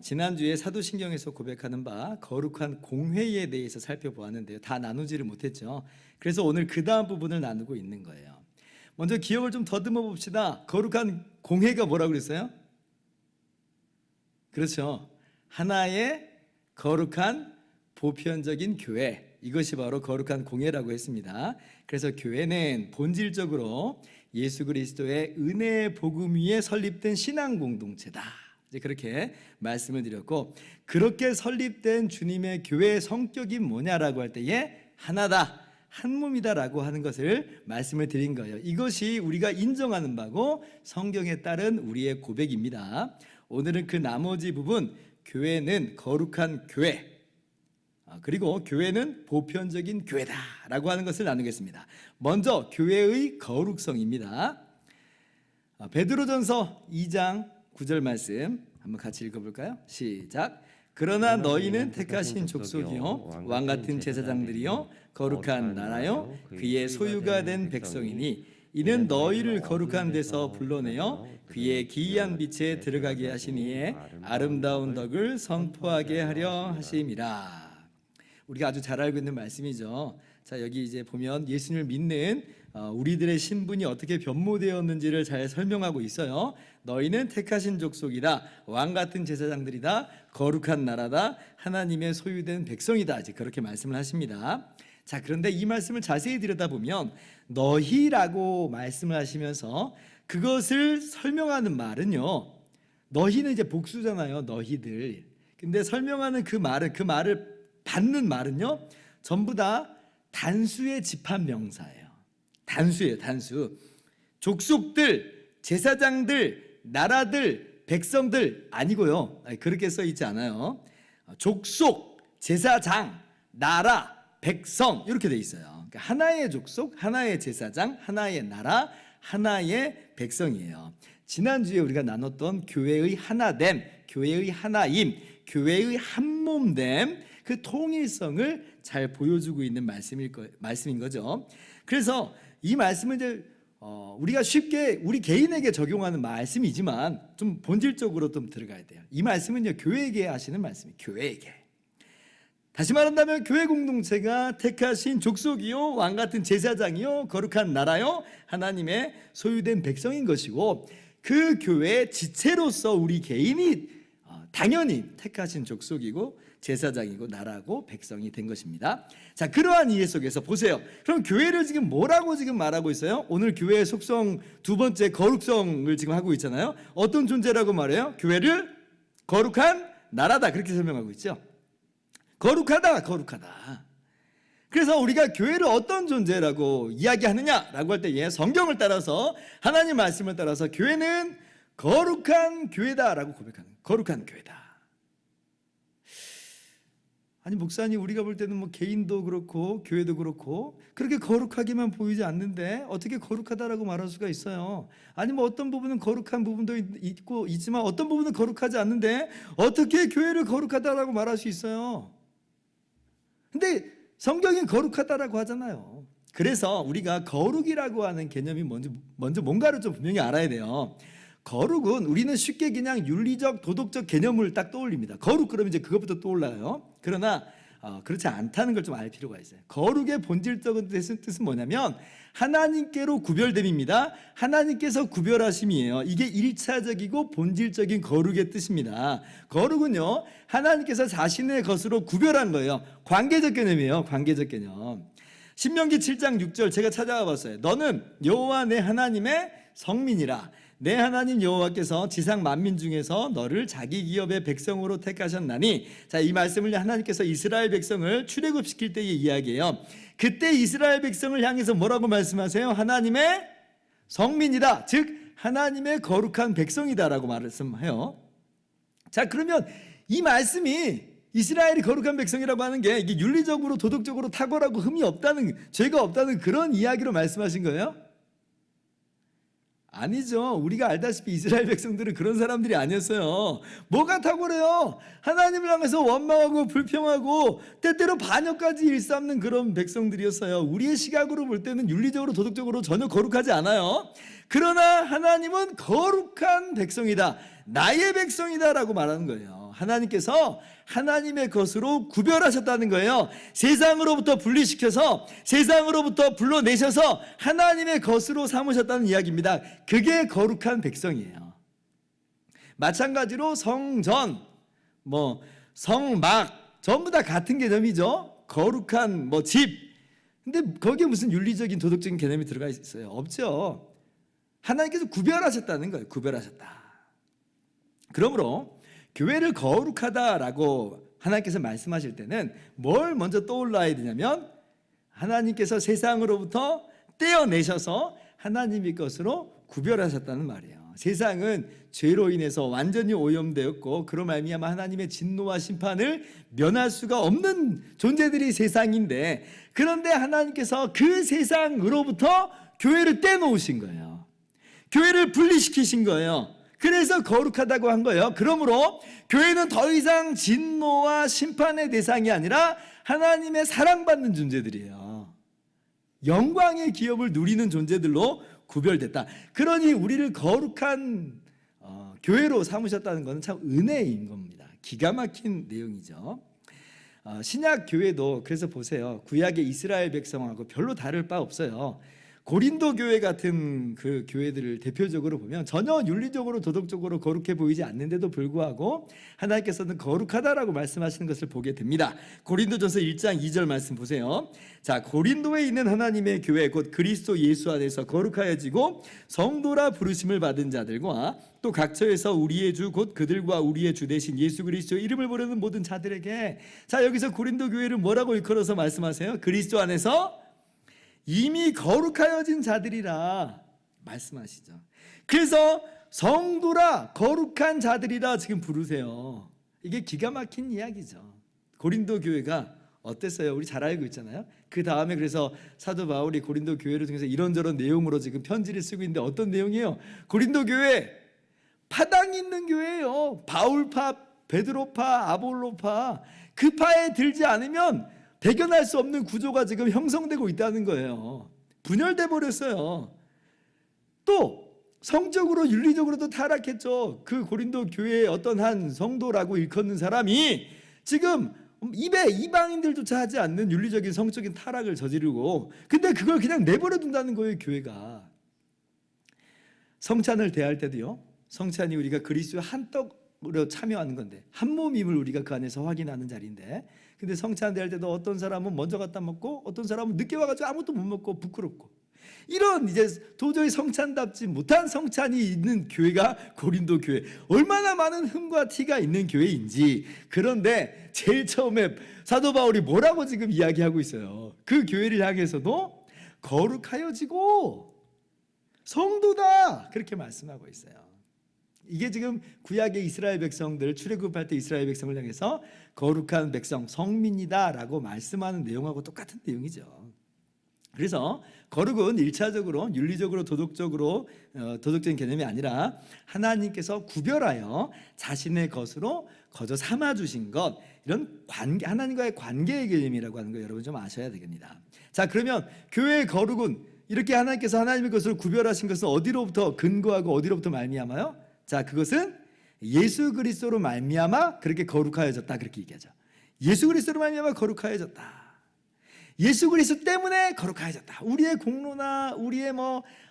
지난주에 사도신경에서 고백하는 바 거룩한 공회에 대해서 살펴보았는데요. 다 나누지를 못했죠. 그래서 오늘 그 다음 부분을 나누고 있는 거예요. 먼저 기억을 좀 더듬어 봅시다. 거룩한 공회가 뭐라고 그랬어요? 그렇죠. 하나의 거룩한 보편적인 교회, 이것이 바로 거룩한 공회라고 했습니다. 그래서 교회는 본질적으로 예수 그리스도의 은혜의 복음 위에 설립된 신앙 공동체다, 이제 그렇게 말씀을 드렸고, 그렇게 설립된 주님의 교회의 성격이 뭐냐라고 할 때에 하나다, 한 몸이다라고 하는 것을 말씀을 드린 거예요. 이것이 우리가 인정하는 바고 성경에 따른 우리의 고백입니다. 오늘은 그 나머지 부분, 교회는 거룩한 교회, 그리고 교회는 보편적인 교회다라고 하는 것을 나누겠습니다. 먼저 교회의 거룩성입니다. 베드로전서 2장 9절 말씀 한번 같이 읽어볼까요? 시작. 그러나 너희는 택하신 족속이요 왕같은 제사장들이요 거룩한 나라요 그의 소유가 된 백성이니 이는 너희를 거룩한 데서 불러내어 그의 기이한 빛에 들어가게 하신 이의 아름다운 덕을 선포하게 하려 하심이라. 우리가 아주 잘 알고 있는 말씀이죠. 자, 여기 이제 보면 예수님을 믿는 우리들의 신분이 어떻게 변모되었는지를 잘 설명하고 있어요. 너희는 택하신 족속이다, 왕같은 제사장들이다, 거룩한 나라다, 하나님의 소유된 백성이다, 이제 그렇게 말씀을 하십니다. 자, 그런데 이 말씀을 자세히 들여다보면 너희라고 말씀을 하시면서 그것을 설명하는 말은요, 너희는 이제 복수잖아요. 너희들. 근데 설명하는 그 말을 받는 말은요, 전부 다 단수의 집합명사예요. 단수예요, 단수. 족속들, 제사장들, 나라들, 백성들 아니고요. 그렇게 써 있지 않아요. 족속, 제사장, 나라, 백성 이렇게 돼 있어요. 그러니까 하나의 족속, 하나의 제사장, 하나의 나라, 하나의 백성이에요. 지난주에 우리가 나눴던 교회의 하나됨, 교회의 하나임, 교회의 한몸됨, 그 통일성을 잘 보여주고 있는 말씀인 거죠. 그래서 이 말씀은 이제 우리가 쉽게 우리 개인에게 적용하는 말씀이지만 좀 본질적으로 좀 들어가야 돼요. 이 말씀은요, 교회에게 하시는 말씀이에요. 교회에게. 다시 말한다면 교회 공동체가 택하신 족속이요 왕같은 제사장이요 거룩한 나라요 하나님의 소유된 백성인 것이고, 그 교회의 지체로서 우리 개인이 당연히 택하신 족속이고 제사장이고 나라고 백성이 된 것입니다. 자, 그러한 이해 속에서 보세요. 그럼 교회를 지금 뭐라고 지금 말하고 있어요? 오늘 교회의 속성 두 번째 거룩성을 지금 하고 있잖아요. 어떤 존재라고 말해요? 교회를 거룩한 나라다, 그렇게 설명하고 있죠. 거룩하다, 거룩하다. 그래서 우리가 교회를 어떤 존재라고 이야기하느냐라고 할 때 성경을 따라서, 하나님 말씀을 따라서 교회는 거룩한 교회다라고 고백하는, 거룩한 교회다. 아니, 목사님, 우리가 볼 때는 뭐 개인도 그렇고 교회도 그렇고 그렇게 거룩하게만 보이지 않는데 어떻게 거룩하다라고 말할 수가 있어요? 아니, 뭐 어떤 부분은 거룩한 부분도 있지만 어떤 부분은 거룩하지 않는데 어떻게 교회를 거룩하다라고 말할 수 있어요? 근데 성경이 거룩하다라고 하잖아요. 그래서 우리가 거룩이라고 하는 개념이 먼저 뭔가를 좀 분명히 알아야 돼요. 거룩은 우리는 쉽게 그냥 윤리적, 도덕적 개념을 딱 떠올립니다. 거룩 그러면 이제 그것부터 떠올라요. 그러나 그렇지 않다는 걸 좀 알 필요가 있어요. 거룩의 본질적인 뜻은 뭐냐면 하나님께로 구별됨입니다. 하나님께서 구별하심이에요. 이게 1차적이고 본질적인 거룩의 뜻입니다. 거룩은요, 하나님께서 자신의 것으로 구별한 거예요. 관계적 개념이에요. 관계적 개념. 신명기 7장 6절 제가 찾아와 봤어요. 너는 여호와 내 하나님의 성민이라. 내 하나님 여호와께서 지상 만민 중에서 너를 자기 기업의 백성으로 택하셨나니. 자, 이 말씀을 하나님께서 이스라엘 백성을 출애굽시킬 때의 이야기예요. 그때 이스라엘 백성을 향해서 뭐라고 말씀하세요? 하나님의 성민이다, 즉 하나님의 거룩한 백성이다라고 말씀해요. 자, 그러면 이 말씀이 이스라엘이 거룩한 백성이라고 하는 게 이게 윤리적으로 도덕적으로 탁월하고 흠이 없다는, 죄가 없다는 그런 이야기로 말씀하신 거예요? 아니죠. 우리가 알다시피 이스라엘 백성들은 그런 사람들이 아니었어요. 뭐가 탁월해요? 하나님을 향해서 원망하고 불평하고 때때로 반역까지 일삼는 그런 백성들이었어요. 우리의 시각으로 볼 때는 윤리적으로 도덕적으로 전혀 거룩하지 않아요. 그러나 하나님은 거룩한 백성이다. 나의 백성이다라고 말하는 거예요. 하나님께서 하나님의 것으로 구별하셨다는 거예요. 세상으로부터 분리시켜서 세상으로부터 불러내셔서 하나님의 것으로 삼으셨다는 이야기입니다. 그게 거룩한 백성이에요. 마찬가지로 성전, 성막 전부 다 같은 개념이죠. 거룩한 집. 근데 거기에 무슨 윤리적인 도덕적인 개념이 들어가 있어요? 없죠. 하나님께서 구별하셨다는 거예요. 구별하셨다. 그러므로 교회를 거룩하다라고 하나님께서 말씀하실 때는 뭘 먼저 떠올라야 되냐면 하나님께서 세상으로부터 떼어내셔서 하나님의 것으로 구별하셨다는 말이에요. 세상은 죄로 인해서 완전히 오염되었고 그로 말미암아 하나님의 진노와 심판을 면할 수가 없는 존재들이 세상인데, 그런데 하나님께서 그 세상으로부터 교회를 떼놓으신 거예요. 교회를 분리시키신 거예요. 그래서 거룩하다고 한 거예요. 그러므로 교회는 더 이상 진노와 심판의 대상이 아니라 하나님의 사랑받는 존재들이에요. 영광의 기업을 누리는 존재들로 구별됐다. 그러니 우리를 거룩한 교회로 삼으셨다는 것은 참 은혜인 겁니다. 기가 막힌 내용이죠. 신약 교회도 그래서 보세요. 구약의 이스라엘 백성하고 별로 다를 바 없어요. 고린도 교회 같은 그 교회들을 대표적으로 보면 전혀 윤리적으로 도덕적으로 거룩해 보이지 않는데도 불구하고 하나님께서는 거룩하다라고 말씀하시는 것을 보게 됩니다. 고린도전서 1장 2절 말씀 보세요. 자, 고린도에 있는 하나님의 교회 곧 그리스도 예수 안에서 거룩하여지고 성도라 부르심을 받은 자들과 또 각처에서 우리의 주 곧 그들과 우리의 주 대신 예수 그리스도의 이름을 부르는 모든 자들에게, 자, 여기서 고린도 교회를 뭐라고 일컬어서 말씀하세요? 그리스도 안에서 이미 거룩하여진 자들이라 말씀하시죠. 그래서 성도라 거룩한 자들이라 지금 부르세요. 이게 기가 막힌 이야기죠. 고린도 교회가 어땠어요? 우리 잘 알고 있잖아요. 그 다음에 그래서 사도 바울이 고린도 교회를 통해서 이런저런 내용으로 지금 편지를 쓰고 있는데 어떤 내용이에요? 고린도 교회 파당이 있는 교회예요. 바울파, 베드로파, 아볼로파, 그 파에 들지 않으면 대견할 수 없는 구조가 지금 형성되고 있다는 거예요. 분열돼 버렸어요. 또 성적으로 윤리적으로도 타락했죠. 그 고린도 교회의 어떤 한 성도라고 일컫는 사람이 지금 입에 이방인들조차 하지 않는 윤리적인 성적인 타락을 저지르고, 근데 그걸 그냥 내버려 둔다는 거예요. 교회가 성찬을 대할 때도요, 성찬이 우리가 그리스도의 한떡으로 참여하는 건데 한 몸임을 우리가 그 안에서 확인하는 자리인데, 근데 성찬 대할 때도 어떤 사람은 먼저 갖다 먹고 어떤 사람은 늦게 와가지고 아무것도 못 먹고 부끄럽고, 이런 이제 도저히 성찬답지 못한 성찬이 있는 교회가 고린도 교회, 얼마나 많은 흠과 티가 있는 교회인지. 그런데 제일 처음에 사도 바울이 뭐라고 지금 이야기하고 있어요? 그 교회를 향해서도 거룩하여지고 성도다 그렇게 말씀하고 있어요. 이게 지금 구약의 이스라엘 백성들, 출애굽할 때 이스라엘 백성을 향해서 거룩한 백성, 성민이다라고 말씀하는 내용하고 똑같은 내용이죠. 그래서 거룩은 1차적으로 윤리적으로 도덕적으로 도덕적인 개념이 아니라 하나님께서 구별하여 자신의 것으로 거저 삼아 주신 것, 이런 관계, 하나님과의 관계의 개념이라고 하는 거 여러분 좀 아셔야 되겠습니다. 자, 그러면 교회의 거룩은 이렇게 하나님께서 하나님의 것으로 구별하신 것은 어디로부터 근거하고 어디로부터 말미암아요? 자, 그것은 예수 그리스도로 말미암아 그렇게 거룩하여졌다 그렇게 얘기하죠. 예수 그리스도로 말미암아 거룩하여졌다. 예수 그리스도 때문에 거룩하여졌다. 우리의 공로나 우리의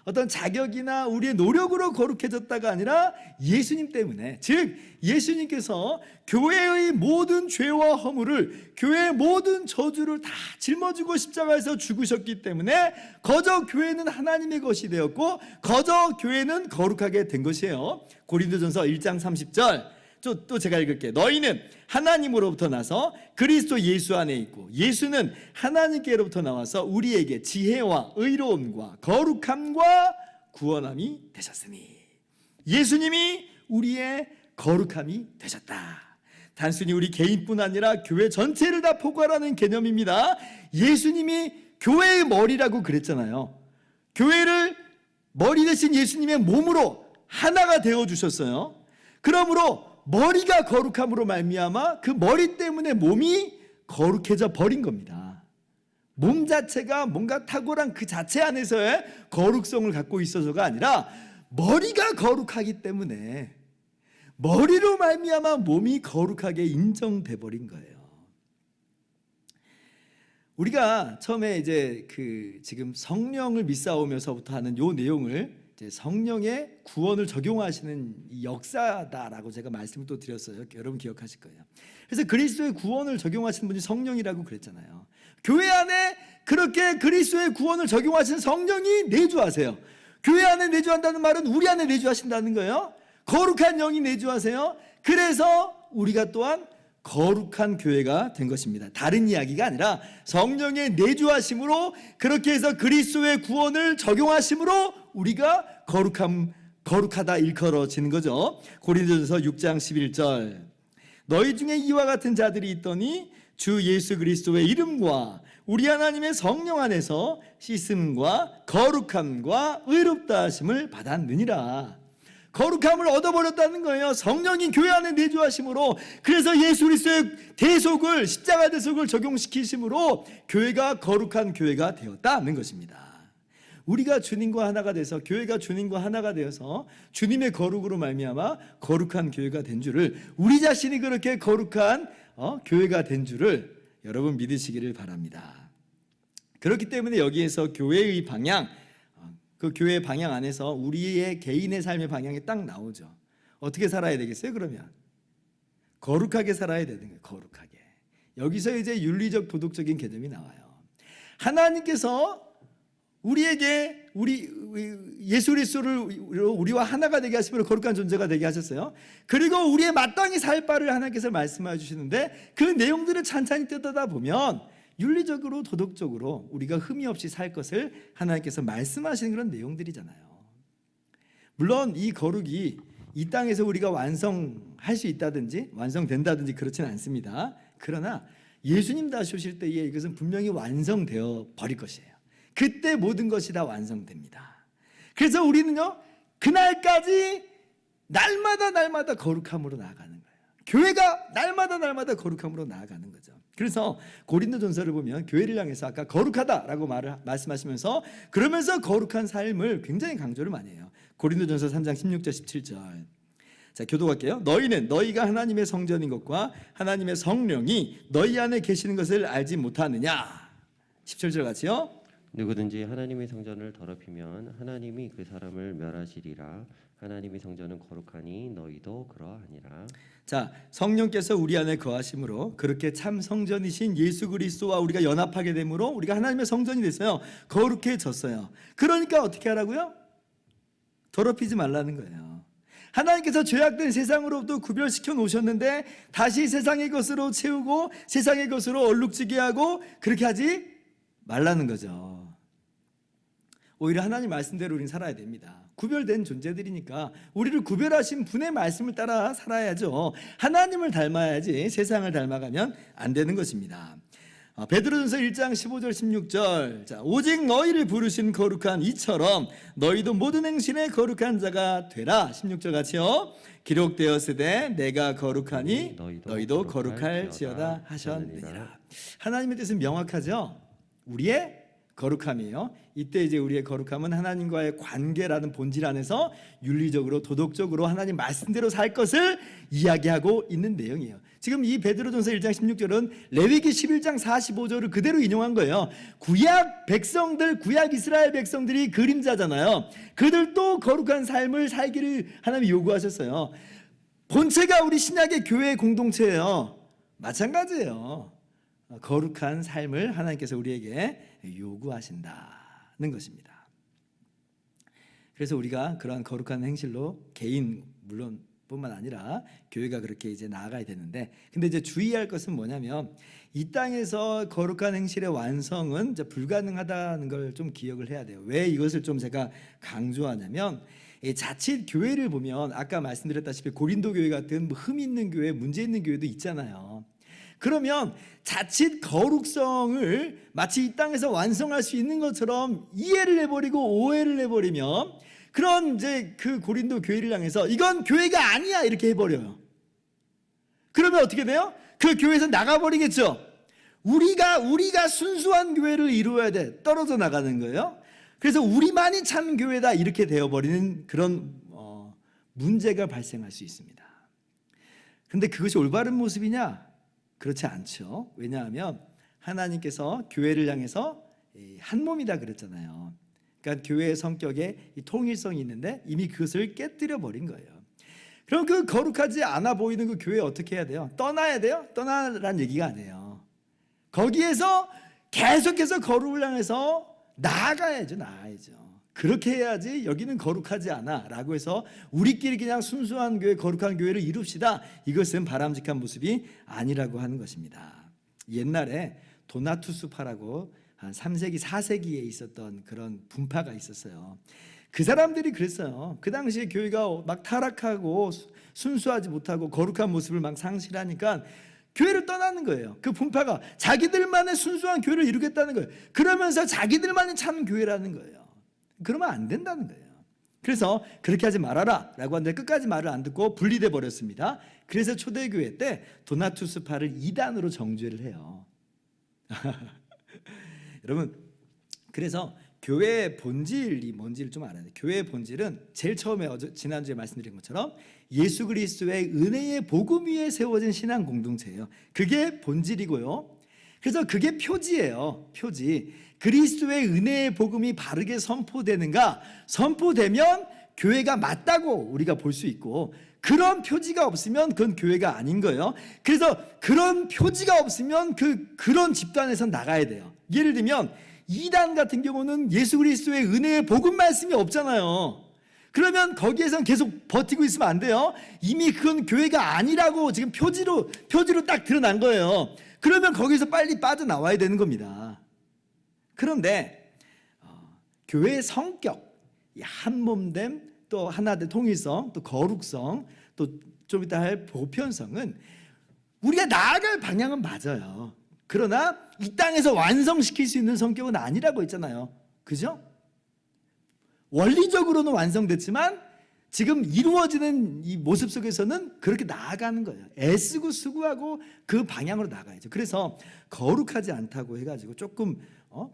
어떤 자격이나 우리의 노력으로 거룩해졌다가 아니라 예수님 때문에, 즉 예수님께서 교회의 모든 죄와 허물을, 교회의 모든 저주를 다 짊어지고 십자가에서 죽으셨기 때문에 거저 교회는 하나님의 것이 되었고 거저 교회는 거룩하게 된 것이에요. 고린도전서 1장 30절 또 제가 읽을게요. 너희는 하나님으로부터 나서 그리스도 예수 안에 있고 예수는 하나님께로부터 나와서 우리에게 지혜와 의로움과 거룩함과 구원함이 되셨으니, 예수님이 우리의 거룩함이 되셨다. 단순히 우리 개인뿐 아니라 교회 전체를 다 포괄하는 개념입니다. 예수님이 교회의 머리라고 그랬잖아요. 교회를 머리 대신 예수님의 몸으로 하나가 되어주셨어요. 그러므로 머리가 거룩함으로 말미암아 그 머리 때문에 몸이 거룩해져 버린 겁니다. 몸 자체가 뭔가 탁월한 그 자체 안에서의 거룩성을 갖고 있어서가 아니라 머리가 거룩하기 때문에 머리로 말미암아 몸이 거룩하게 인정돼 버린 거예요. 우리가 처음에 이제 지금 성령을 믿사오면서부터 하는 요 내용을 이제 성령의 구원을 적용하시는 이 역사다라고 제가 말씀을 또 드렸어요. 여러분 기억하실 거예요. 그래서 그리스도의 구원을 적용하시는 분이 성령이라고 그랬잖아요. 교회 안에 그렇게 그리스도의 구원을 적용하시는 성령이 내주하세요. 교회 안에 내주한다는 말은 우리 안에 내주하신다는 거예요. 거룩한 영이 내주하세요. 그래서 우리가 또한 거룩한 교회가 된 것입니다. 다른 이야기가 아니라 성령의 내주하심으로 그렇게 해서 그리스도의 구원을 적용하심으로 우리가 거룩하다 일컬어지는 거죠. 고린도전서 6장 11절 너희 중에 이와 같은 자들이 있더니 주 예수 그리스도의 이름과 우리 하나님의 성령 안에서 씻음과 거룩함과 의롭다 하심을 받았느니라. 거룩함을 얻어버렸다는 거예요. 성령이 교회 안에 내주하심으로. 그래서 예수 그리스도의 대속을, 십자가 대속을 적용시키심으로 교회가 거룩한 교회가 되었다는 것입니다. 우리가 주님과 하나가 돼서, 교회가 주님과 하나가 되어서 주님의 거룩으로 말미암아 거룩한 교회가 된 줄을, 우리 자신이 그렇게 거룩한 교회가 된 줄을 여러분 믿으시기를 바랍니다. 그렇기 때문에 여기에서 교회의 방향, 그 교회의 방향 안에서 우리의 개인의 삶의 방향이 딱 나오죠. 어떻게 살아야 되겠어요? 그러면 거룩하게 살아야 되는 거예요. 거룩하게. 여기서 이제 윤리적 도덕적인 개념이 나와요. 하나님께서 우리에게 예수 그리스도를 우리와 하나가 되게 하심으로 거룩한 존재가 되게 하셨어요. 그리고 우리의 마땅히 살 바를 하나님께서 말씀해 주시는데 그 내용들을 찬찬히 뜯어다 보면 윤리적으로 도덕적으로 우리가 흠이 없이 살 것을 하나님께서 말씀하시는 그런 내용들이잖아요. 물론 이 거룩이 이 땅에서 우리가 완성할 수 있다든지 완성된다든지 그렇지는 않습니다. 그러나 예수님 다시 오실 때에 이것은 분명히 완성되어 버릴 것이에요. 그때 모든 것이 다 완성됩니다. 그래서 우리는요, 그날까지 날마다 거룩함으로 나아가는 거예요. 교회가 날마다 거룩함으로 나아가는 거죠. 그래서 고린도전서를 보면 교회를 향해서 아까 거룩하다라고 말씀하시면서 그러면서 거룩한 삶을 굉장히 강조를 많이 해요. 고린도전서 3장 16절 17절. 자, 교독할게요. 너희는 너희가 하나님의 성전인 것과 하나님의 성령이 너희 안에 계시는 것을 알지 못하느냐. 17절 같이요. 누구든지 하나님의 성전을 더럽히면 하나님이 그 사람을 멸하시리라. 하나님의 성전은 거룩하니 너희도 그러하니라. 자, 성령께서 우리 안에 거하심으로 그렇게 참 성전이신 예수 그리스도와 우리가 연합하게 되므로 우리가 하나님의 성전이 됐어요. 거룩해졌어요. 그러니까 어떻게 하라고요? 더럽히지 말라는 거예요. 하나님께서 죄악된 세상으로부터 구별시켜 놓으셨는데 다시 세상의 것으로 채우고 세상의 것으로 얼룩지게 하고 그렇게 하지 말라는 거죠. 오히려 하나님 말씀대로 우리는 살아야 됩니다. 구별된 존재들이니까 우리를 구별하신 분의 말씀을 따라 살아야죠. 하나님을 닮아야지 세상을 닮아가면 안 되는 것입니다. 베드로전서 1장 15절 16절. 자, 오직 너희를 부르신 거룩한 이처럼 너희도 모든 행실에 거룩한 자가 되라. 16절 같이요. 기록되었으되 내가 거룩하니 너희도 거룩할지어다 하셨느니라. 하나님의 뜻은 명확하죠. 우리의 거룩함이에요. 이때 이제 우리의 거룩함은 하나님과의 관계라는 본질 안에서 윤리적으로 도덕적으로 하나님 말씀대로 살 것을 이야기하고 있는 내용이에요. 지금 이 베드로전서 1장 16절은 레위기 11장 45절을 그대로 인용한 거예요. 구약 백성들, 구약 이스라엘 백성들이 그림자잖아요. 그들도 거룩한 삶을 살기를 하나님이 요구하셨어요. 본체가 우리 신약의 교회 공동체예요. 마찬가지예요. 거룩한 삶을 하나님께서 우리에게 요구하신다는 것입니다. 그래서 우리가 그러한 거룩한 행실로 개인 물론 뿐만 아니라 교회가 그렇게 이제 나아가야 되는데, 근데 이제 주의할 것은 뭐냐면 이 땅에서 거룩한 행실의 완성은 이제 불가능하다는 걸 좀 기억을 해야 돼요. 왜 이것을 좀 제가 강조하냐면 자칫 교회를 보면 아까 말씀드렸다시피 고린도 교회 같은 흠 있는 교회, 문제 있는 교회도 있잖아요. 그러면 자칫 거룩성을 마치 이 땅에서 완성할 수 있는 것처럼 이해를 해버리고 오해를 해버리면 그런 이제 그 고린도 교회를 향해서 이건 교회가 아니야 이렇게 해버려요. 그러면 어떻게 돼요? 그 교회에서 나가버리겠죠. 우리가 순수한 교회를 이루어야 돼. 떨어져 나가는 거예요. 그래서 우리만이 참 교회다 이렇게 되어버리는 그런 문제가 발생할 수 있습니다. 그런데 그것이 올바른 모습이냐? 그렇지 않죠. 왜냐하면 하나님께서 교회를 향해서 한 몸이다 그랬잖아요. 그러니까 교회의 성격에 이 통일성이 있는데 이미 그것을 깨뜨려 버린 거예요. 그럼 그 거룩하지 않아 보이는 그 교회 어떻게 해야 돼요? 떠나야 돼요? 떠나라는 얘기가 아니에요. 거기에서 계속해서 거룩을 향해서 나아가야죠. 그렇게 해야지 여기는 거룩하지 않아 라고 해서 우리끼리 그냥 순수한 교회, 거룩한 교회를 이룹시다. 이것은 바람직한 모습이 아니라고 하는 것입니다. 옛날에 도나투스파라고 한 3세기, 4세기에 있었던 그런 분파가 있었어요. 그 사람들이 그랬어요. 그 당시에 교회가 막 타락하고 순수하지 못하고 거룩한 모습을 막 상실하니까 교회를 떠나는 거예요. 그 분파가 자기들만의 순수한 교회를 이루겠다는 거예요. 그러면서 자기들만이 찾는 교회라는 거예요. 그러면 안 된다는 거예요. 그래서 그렇게 하지 말아라 라고 하는데 끝까지 말을 안 듣고 분리돼 버렸습니다. 그래서 초대교회 때 도나투스파를 2단으로 정죄를 해요. 여러분, 그래서 교회의 본질이 뭔지를 좀 알아야 돼요. 교회의 본질은 제일 처음에 지난주에 말씀드린 것처럼 예수 그리스도의 은혜의 복음 위에 세워진 신앙 공동체예요. 그게 본질이고요. 그래서 그게 표지예요. 표지. 그리스도의 은혜의 복음이 바르게 선포되는가? 선포되면 교회가 맞다고 우리가 볼 수 있고, 그런 표지가 없으면 그건 교회가 아닌 거예요. 그래서 그런 표지가 없으면 그런 집단에서 나가야 돼요. 예를 들면 2단 같은 경우는 예수 그리스도의 은혜의 복음 말씀이 없잖아요. 그러면 거기에선 계속 버티고 있으면 안 돼요. 이미 그건 교회가 아니라고 지금 표지로 딱 드러난 거예요. 그러면 거기서 빨리 빠져나와야 되는 겁니다. 그런데 교회의 성격, 한몸됨, 또 하나된 통일성, 또 거룩성, 또 좀 이따 할 보편성은 우리가 나아갈 방향은 맞아요. 그러나 이 땅에서 완성시킬 수 있는 성격은 아니라고 했잖아요. 그죠? 원리적으로는 완성됐지만 지금 이루어지는 이 모습 속에서는 그렇게 나아가는 거예요. 애쓰고 수고하고 그 방향으로 나가야죠. 그래서 거룩하지 않다고 해가지고 조금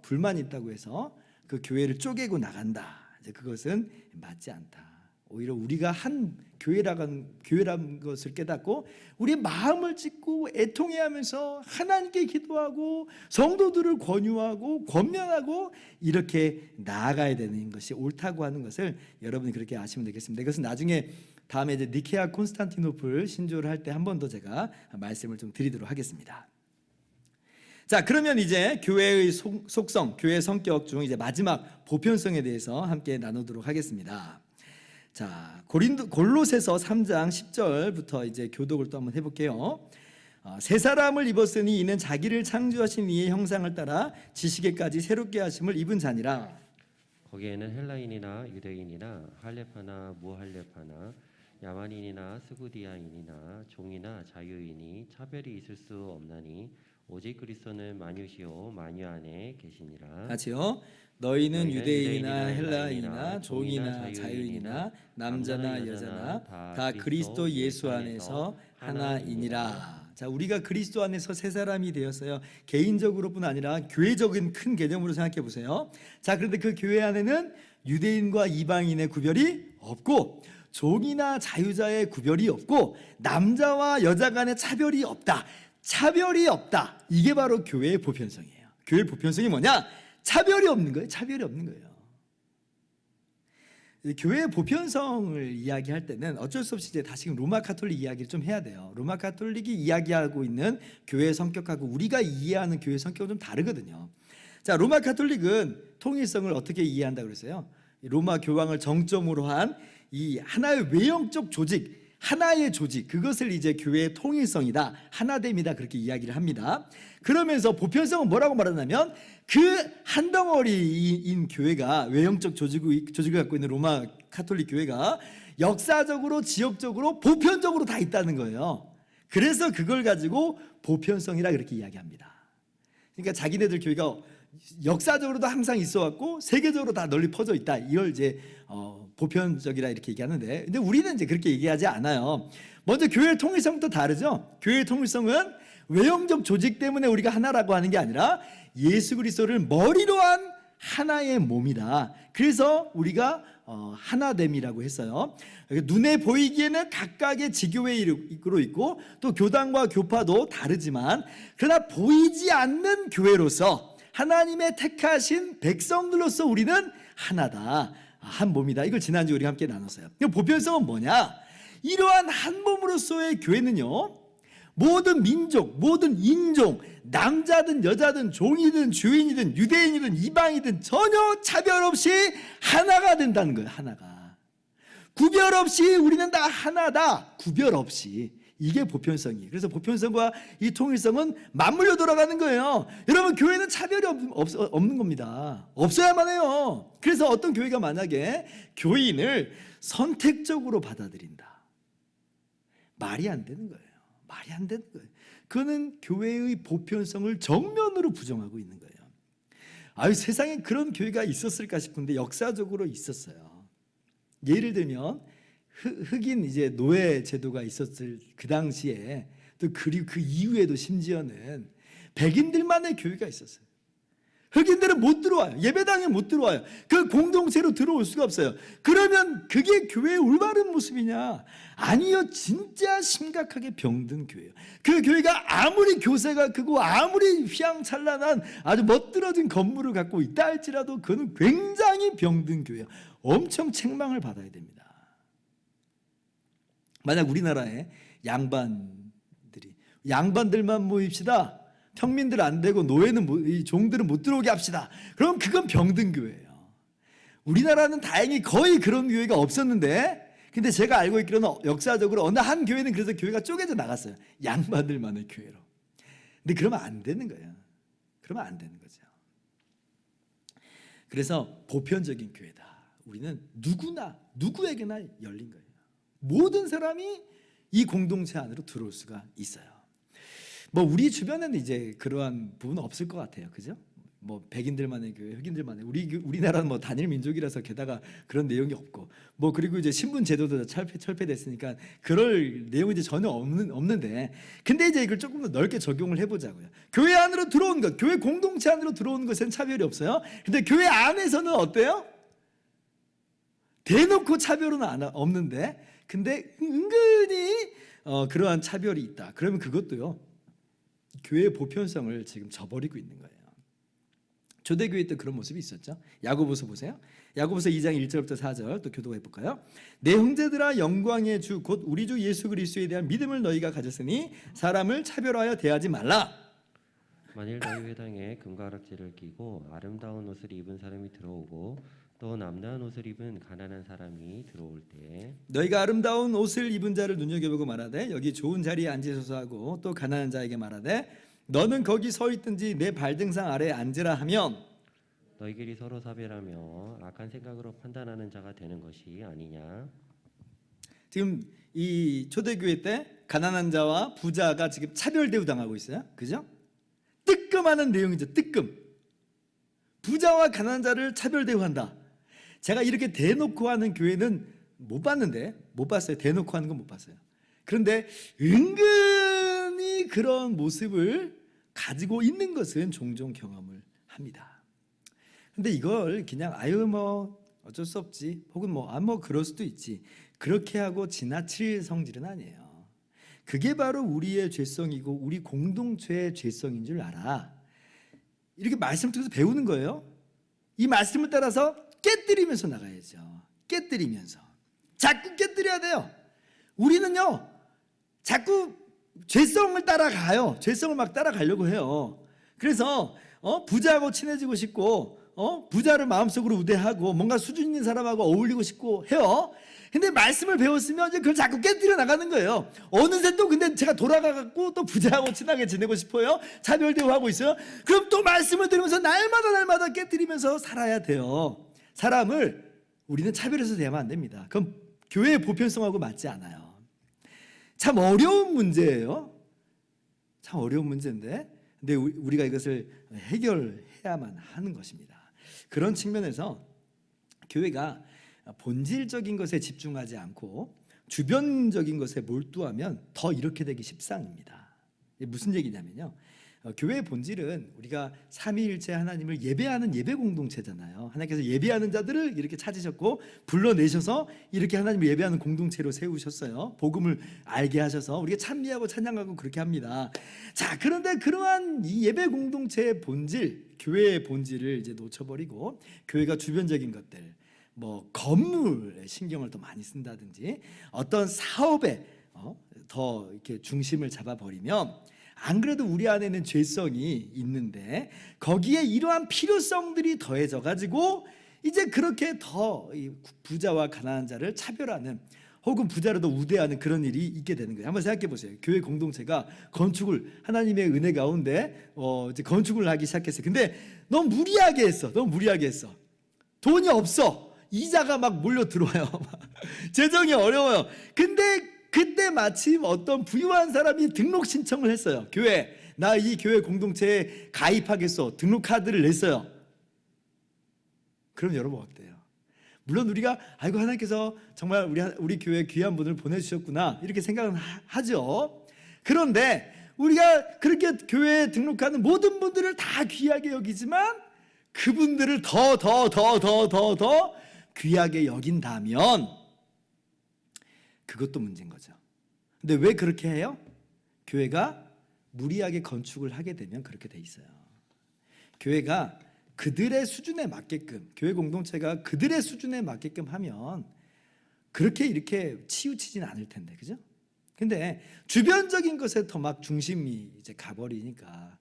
불만이 있다고 해서 그 교회를 쪼개고 나간다. 이제 그것은 맞지 않다. 오히려 우리가 한 교회라는 것을 깨닫고 우리의 마음을 찢고 애통해하면서 하나님께 기도하고 성도들을 권유하고 권면하고 이렇게 나아가야 되는 것이 옳다고 하는 것을 여러분이 그렇게 아시면 되겠습니다. 이것은 나중에 다음에 이제 니케아 콘스탄티노플 신조를 할 때 한 번 더 제가 말씀을 좀 드리도록 하겠습니다. 자, 그러면 이제 교회의 속성, 교회의 성격 중 이제 마지막 보편성에 대해서 함께 나누도록 하겠습니다. 자, 골로새서 3장 10절부터 이제 교독을 또 한번 해볼게요. 새 사람을 입었으니 이는 자기를 창조하신 이의 형상을 따라 지식에까지 새롭게 하심을 입은 자니라. 거기에는 헬라인이나 유대인이나 할레파나 무할레파나 야만인이나 스구디아인이나 종이나 자유인이 차별이 있을 수 없나니 오직 그리스도는 만유시요 만유 안에 계시니라. 같이요. 너희는 유대인이나 헬라인이나 종이나 자유인이나 남자나 여자나 다 그리스도 예수 안에서 하나이니라. 자, 우리가 그리스도 안에서 새 사람이 되었어요. 개인적으로뿐 아니라 교회적인 큰 개념으로 생각해 보세요. 자, 그런데 그 교회 안에는 유대인과 이방인의 구별이 없고 종이나 자유자의 구별이 없고 남자와 여자 간의 차별이 없다. 차별이 없다. 이게 바로 교회의 보편성이에요. 교회의 보편성이 뭐냐? 차별이 없는 거예요. 차별이 없는 거예요. 교회의 보편성을 이야기할 때는 어쩔 수 없이 이제 다시금 로마 가톨릭 이야기를 좀 해야 돼요. 로마 가톨릭이 이야기하고 있는 교회의 성격하고 우리가 이해하는 교회의 성격은 좀 다르거든요. 자, 로마 가톨릭은 통일성을 어떻게 이해한다 그랬어요? 로마 교황을 정점으로 한 이 하나의 외형적 조직, 하나의 조직, 그것을 이제 교회의 통일성이다, 하나됨이다, 그렇게 이야기를 합니다. 그러면서 보편성은 뭐라고 말하냐면 그 한 덩어리인 교회가, 외형적 조직을 갖고 있는 로마 가톨릭 교회가 역사적으로, 지역적으로, 보편적으로 다 있다는 거예요. 그래서 그걸 가지고 보편성이라 그렇게 이야기합니다. 그러니까 자기네들 교회가 역사적으로도 항상 있어왔고 세계적으로 다 널리 퍼져 있다, 이걸 이제 보편적이라 이렇게 얘기하는데, 근데 우리는 이제 그렇게 얘기하지 않아요. 먼저 교회의 통일성도 다르죠. 교회의 통일성은 외형적 조직 때문에 우리가 하나라고 하는 게 아니라 예수 그리스도를 머리로 한 하나의 몸이다. 그래서 우리가 하나됨이라고 했어요. 눈에 보이기에는 각각의 지교회로 있고 또 교단과 교파도 다르지만 그러나 보이지 않는 교회로서 하나님의 택하신 백성들로서 우리는 하나다, 한 몸이다. 이걸 지난주 우리 함께 나눴어요. 보편성은 뭐냐? 이러한 한 몸으로서의 교회는요, 모든 민족, 모든 인종, 남자든 여자든 종이든 주인이든 유대인이든 이방이든 전혀 차별 없이 하나가 된다는 거예요. 하나가. 구별 없이 우리는 다 하나다. 구별 없이. 이게 보편성이에요. 그래서 보편성과 이 통일성은 맞물려 돌아가는 거예요. 여러분, 교회는 차별이 없는 겁니다. 없어야만 해요. 그래서 어떤 교회가 만약에 교인을 선택적으로 받아들인다, 말이 안 되는 거예요. 말이 안 되는 거예요. 그거는 교회의 보편성을 정면으로 부정하고 있는 거예요. 아유, 세상에 그런 교회가 있었을까 싶은데 역사적으로 있었어요. 예를 들면 흑인 이제 노예 제도가 있었을 그 당시에, 또 그리고 그 이후에도 심지어는 백인들만의 교회가 있었어요. 흑인들은 못 들어와요. 예배당에 못 들어와요. 그 공동체로 들어올 수가 없어요. 그러면 그게 교회의 올바른 모습이냐? 아니요. 진짜 심각하게 병든 교회예요. 그 교회가 아무리 교세가 크고 아무리 휘황찬란한 아주 멋들어진 건물을 갖고 있다 할지라도 그는 굉장히 병든 교회예요. 엄청 책망을 받아야 됩니다. 만약 우리나라에 양반들만 모입시다, 평민들 안 되고 노예는 종들은 못 들어오게 합시다, 그럼 그건 병든 교회예요. 우리나라는 다행히 거의 그런 교회가 없었는데, 근데 제가 알고 있기로는 역사적으로 어느 한 교회는 그래서 교회가 쪼개져 나갔어요. 양반들만의 교회로. 근데 그러면 안 되는 거예요. 그러면 안 되는 거죠. 그래서 보편적인 교회다. 우리는 누구에게나 열린 거예요. 모든 사람이 이 공동체 안으로 들어올 수가 있어요. 뭐 우리 주변에는 이제 그러한 부분은 없을 것 같아요. 그죠? 뭐 백인들만의 교회, 흑인들만의, 우리나라는 뭐 단일 민족이라서 게다가 그런 내용이 없고, 뭐 그리고 이제 신분 제도도 철폐됐으니까 그럴 내용이 이제 전혀 없는데, 근데 이제 이걸 조금 더 넓게 적용을 해보자고요. 교회 안으로 들어온 것, 교회 공동체 안으로 들어온 것엔 차별이 없어요. 근데 교회 안에서는 어때요? 대놓고 차별은 없는데, 근데 은근히 그러한 차별이 있다. 그러면 그것도요, 교회의 보편성을 지금 저버리고 있는 거예요. 초대교회 때 그런 모습이 있었죠. 야고보서 보세요. 야고보서 2장 1절부터 4절 또 교도해 볼까요? 내 형제들아, 영광의 주 곧 우리 주 예수 그리스도에 대한 믿음을 너희가 가졌으니 사람을 차별하여 대하지 말라. 만일 너희 회당에 금가락지를 끼고 아름다운 옷을 입은 사람이 들어오고 또 남다운 옷을 입은 가난한 사람이 들어올 때 너희가 아름다운 옷을 입은 자를 눈여겨보고 말하되 여기 좋은 자리에 앉으소서 하고, 또 가난한 자에게 말하되 너는 거기 서 있든지 내 발등상 아래에 앉으라 하면 너희끼리 서로 사별하며 악한 생각으로 판단하는 자가 되는 것이 아니냐. 지금 이 초대교회 때 가난한 자와 부자가 지금 차별 대우당하고 있어요. 그죠? 뜨끔하는 내용이죠. 뜨끔. 부자와 가난한 자를 차별 대우한다. 제가 이렇게 대놓고 하는 교회는 못 봤어요. 대놓고 하는 건 못 봤어요. 그런데 은근히 그런 모습을 가지고 있는 것은 종종 경험을 합니다. 근데 이걸 그냥 뭐 어쩔 수 없지, 혹은 뭐 그럴 수도 있지, 그렇게 하고 지나칠 성질은 아니에요. 그게 바로 우리의 죄성이고 우리 공동체의 죄성인 줄 알아. 이렇게 말씀을 통해서 배우는 거예요. 이 말씀을 따라서 깨뜨리면서 나가야죠. 깨뜨리면서. 자꾸 깨뜨려야 돼요. 우리는요, 자꾸 죄성을 따라가요. 죄성을 막 따라가려고 해요. 그래서 부자하고 친해지고 싶고, 부자를 마음속으로 우대하고 뭔가 수준 있는 사람하고 어울리고 싶고 해요. 근데 말씀을 배웠으면 이제 그걸 자꾸 깨뜨려 나가는 거예요. 어느새 또 근데 제가 돌아가갖고 또 부자하고 친하게 지내고 싶어요. 차별 대우하고 있어요. 그럼 또 말씀을 들으면서 날마다 깨뜨리면서 살아야 돼요. 사람을 우리는 차별해서 대하면 안 됩니다. 그럼 교회의 보편성하고 맞지 않아요. 참 어려운 문제예요. 참 어려운 문제인데, 근데 우리가 이것을 해결해야만 하는 것입니다. 그런 측면에서 교회가 본질적인 것에 집중하지 않고 주변적인 것에 몰두하면 더 이렇게 되기 십상입니다. 무슨 얘기냐면요, 교회의 본질은 우리가 삼위일체 하나님을 예배하는 예배 공동체잖아요. 하나님께서 예배하는 자들을 이렇게 찾으셨고 불러내셔서 이렇게 하나님을 예배하는 공동체로 세우셨어요. 복음을 알게 하셔서 우리가 찬미하고 찬양하고 그렇게 합니다. 자, 그런데 그러한 이 예배 공동체의 본질, 교회의 본질을 이제 놓쳐버리고 교회가 주변적인 것들, 뭐 건물에 신경을 더 많이 쓴다든지 어떤 사업에 더 이렇게 중심을 잡아버리면, 안 그래도 우리 안에는 죄성이 있는데 거기에 이러한 필요성들이 더해져 가지고 이제 그렇게 더 부자와 가난한 자를 차별하는, 혹은 부자를 더 우대하는 그런 일이 있게 되는 거예요. 한번 생각해 보세요. 교회 공동체가 건축을 하나님의 은혜 가운데 이제 건축을 하기 시작했어요. 근데 너무 무리하게 했어. 돈이 없어. 이자가 막 몰려 들어와요. 재정이 어려워요. 근데 그때 마침 어떤 부유한 사람이 등록 신청을 했어요. 교회, 나 이 교회 공동체에 가입하겠어. 등록 카드를 냈어요. 그럼 여러분 어때요? 물론 우리가 아이고 하나님께서 정말 우리 교회에 귀한 분을 보내주셨구나 이렇게 생각은 하죠. 그런데 우리가 그렇게 교회에 등록하는 모든 분들을 다 귀하게 여기지만 그분들을 더 귀하게 여긴다면 그것도 문제인 거죠. 근데 왜 그렇게 해요? 교회가 무리하게 건축을 하게 되면 그렇게 돼 있어요. 교회가 그들의 수준에 맞게끔, 교회 공동체가 그들의 수준에 맞게끔 하면 그렇게 이렇게 치우치진 않을 텐데, 그죠? 근데 주변적인 것에 더 막 중심이 이제 가버리니까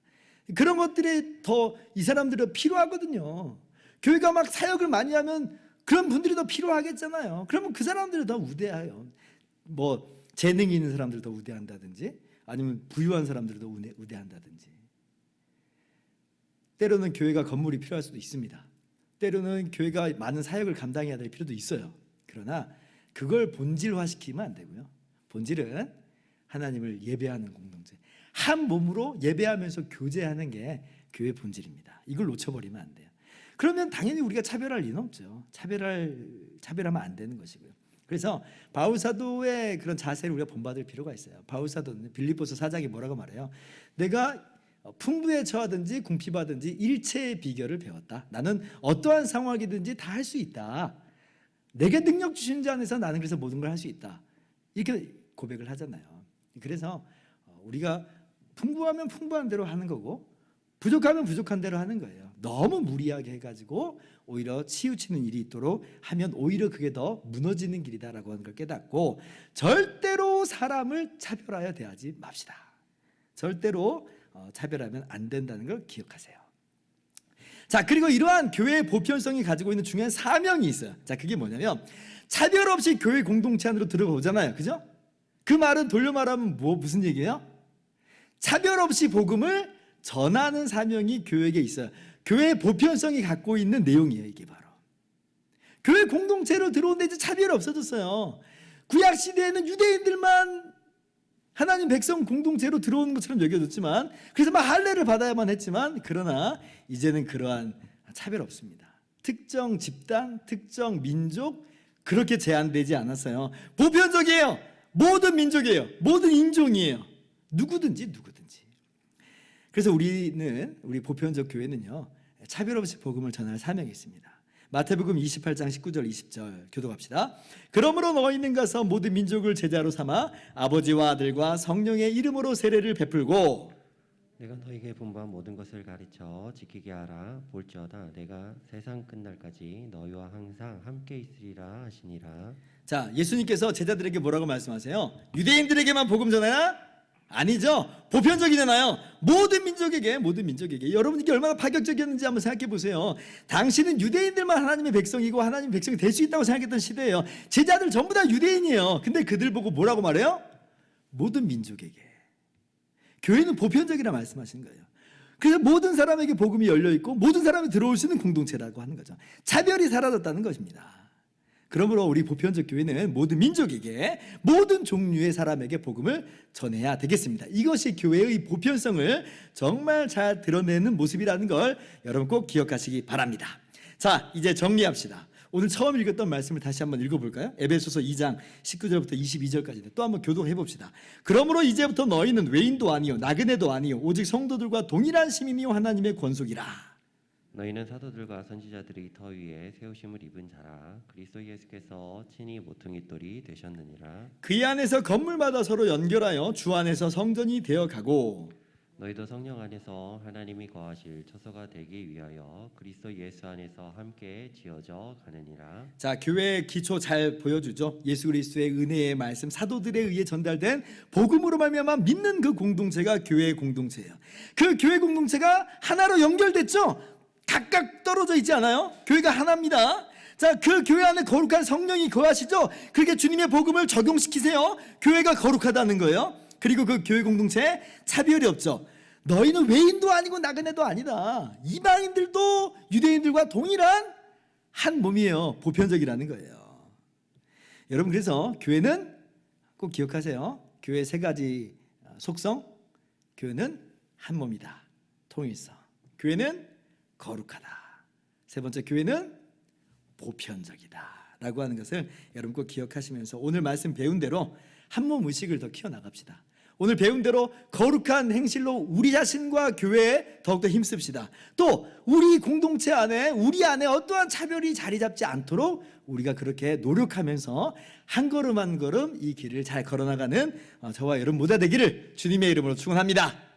그런 것들이 더 이 사람들은 필요하거든요. 교회가 막 사역을 많이 하면 그런 분들이 더 필요하겠잖아요. 그러면 그 사람들을 더 우대해요. 뭐 재능이 있는 사람들을 더 우대한다든지 아니면 부유한 사람들을 더 우대한다든지. 때로는 교회가 건물이 필요할 수도 있습니다. 때로는 교회가 많은 사역을 감당해야 될 필요도 있어요. 그러나 그걸 본질화시키면 안 되고요. 본질은 하나님을 예배하는 공동체, 한 몸으로 예배하면서 교제하는 게 교회 본질입니다. 이걸 놓쳐버리면 안 돼요. 그러면 당연히 우리가 차별할 리는 없죠. 차별하면 안 되는 것이고요. 그래서 바울 사도의 그런 자세를 우리가 본받을 필요가 있어요. 바울 사도는 빌립보서 4장에 뭐라고 말해요? 내가 풍부에 처하든지 궁핍하든지 일체의 비결을 배웠다. 나는 어떠한 상황이든지 다 할 수 있다. 내게 능력 주신 자 안에서 나는 그래서 모든 걸 할 수 있다. 이렇게 고백을 하잖아요. 그래서 우리가 풍부하면 풍부한 대로 하는 거고 부족하면 부족한 대로 하는 거예요. 너무 무리하게 해가지고 오히려 치우치는 일이 있도록 하면 오히려 그게 더 무너지는 길이다라고 하는 걸 깨닫고 절대로 사람을 차별하여 대하지 맙시다. 절대로 차별하면 안 된다는 걸 기억하세요. 자, 그리고 이러한 교회의 보편성이 가지고 있는 중요한 사명이 있어요. 자, 그게 뭐냐면 차별 없이 교회 공동체 안으로 들어오잖아요. 그죠? 그 말은 돌려 말하면 무슨 얘기예요? 차별 없이 복음을 전하는 사명이 교회에게 있어요. 교회의 보편성이 갖고 있는 내용이에요. 이게 바로 교회 공동체로 들어오는데 이제 차별이 없어졌어요. 구약 시대에는 유대인들만 하나님 백성 공동체로 들어오는 것처럼 여겨졌지만, 그래서 막 할례를 받아야만 했지만, 그러나 이제는 그러한 차별 없습니다. 특정 집단, 특정 민족 그렇게 제한되지 않았어요. 보편적이에요. 모든 민족이에요. 모든 인종이에요. 누구든지. 그래서 우리 보편적 교회는요, 차별 없이 복음을 전할 사명이 있습니다. 마태복음 28장 19절 20절 교독합시다. 그러므로 너희는 가서 모든 민족을 제자로 삼아 아버지와 아들과 성령의 이름으로 세례를 베풀고 내가 너희에게 분부한 모든 것을 가르쳐 지키게 하라. 볼지어다 내가 세상 끝날까지 너희와 항상 함께 있으리라 하시니라. 자, 예수님께서 제자들에게 뭐라고 말씀하세요? 유대인들에게만 복음 전하라? 아니죠. 보편적이잖아요. 모든 민족에게. 여러분 이게 얼마나 파격적이었는지 한번 생각해 보세요. 당신은 유대인들만 하나님의 백성이고 하나님의 백성이 될 수 있다고 생각했던 시대예요. 제자들 전부 다 유대인이에요. 근데 그들 보고 뭐라고 말해요? 모든 민족에게. 교회는 보편적이라 말씀하시는 거예요. 그래서 모든 사람에게 복음이 열려 있고 모든 사람이 들어올 수 있는 공동체라고 하는 거죠. 차별이 사라졌다는 것입니다. 그러므로 우리 보편적 교회는 모든 민족에게, 모든 종류의 사람에게 복음을 전해야 되겠습니다. 이것이 교회의 보편성을 정말 잘 드러내는 모습이라는 걸 여러분 꼭 기억하시기 바랍니다. 자, 이제 정리합시다. 오늘 처음 읽었던 말씀을 다시 한번 읽어볼까요? 에베소서 2장 19절부터 22절까지 또 한번 교독해 봅시다. 그러므로 이제부터 너희는 외인도 아니요 나그네도 아니요 오직 성도들과 동일한 시민이요 하나님의 권속이라. 너희는 사도들과 선지자들이 더 위에 세우심을 입은 자라. 그리스도 예수께서 친히 모퉁이 돌이 되셨느니라. 그의 안에서 건물마다 서로 연결하여 주 안에서 성전이 되어가고 너희도 성령 안에서 하나님이 거하실 처소가 되기 위하여 그리스도 예수 안에서 함께 지어져 가느니라. 자, 교회의 기초 잘 보여주죠. 예수 그리스도의 은혜의 말씀, 사도들에 의해 전달된 복음으로 말미암아 믿는 그 공동체가 교회의 공동체예요. 그 교회 공동체가 하나로 연결됐죠. 각각 떨어져 있지 않아요. 교회가 하나입니다. 자, 그 교회 안에 거룩한 성령이 거하시죠. 그렇게 주님의 복음을 적용시키세요. 교회가 거룩하다는 거예요. 그리고 그 교회 공동체에 차별이 없죠. 너희는 외인도 아니고 나그네도 아니다. 이방인들도 유대인들과 동일한 한 몸이에요. 보편적이라는 거예요. 여러분, 그래서 교회는 꼭 기억하세요. 교회 세 가지 속성. 교회는 한 몸이다. 통일성. 교회는 거룩하다. 세 번째, 교회는 보편적이다 라고 하는 것을 여러분 꼭 기억하시면서 오늘 말씀 배운 대로 한 몸 의식을 더 키워나갑시다. 오늘 배운 대로 거룩한 행실로 우리 자신과 교회에 더욱더 힘씁시다. 또 우리 공동체 안에 우리 안에 어떠한 차별이 자리 잡지 않도록 우리가 그렇게 노력하면서 한 걸음 한 걸음 이 길을 잘 걸어나가는 저와 여러분 모두 되기를 주님의 이름으로 축원합니다.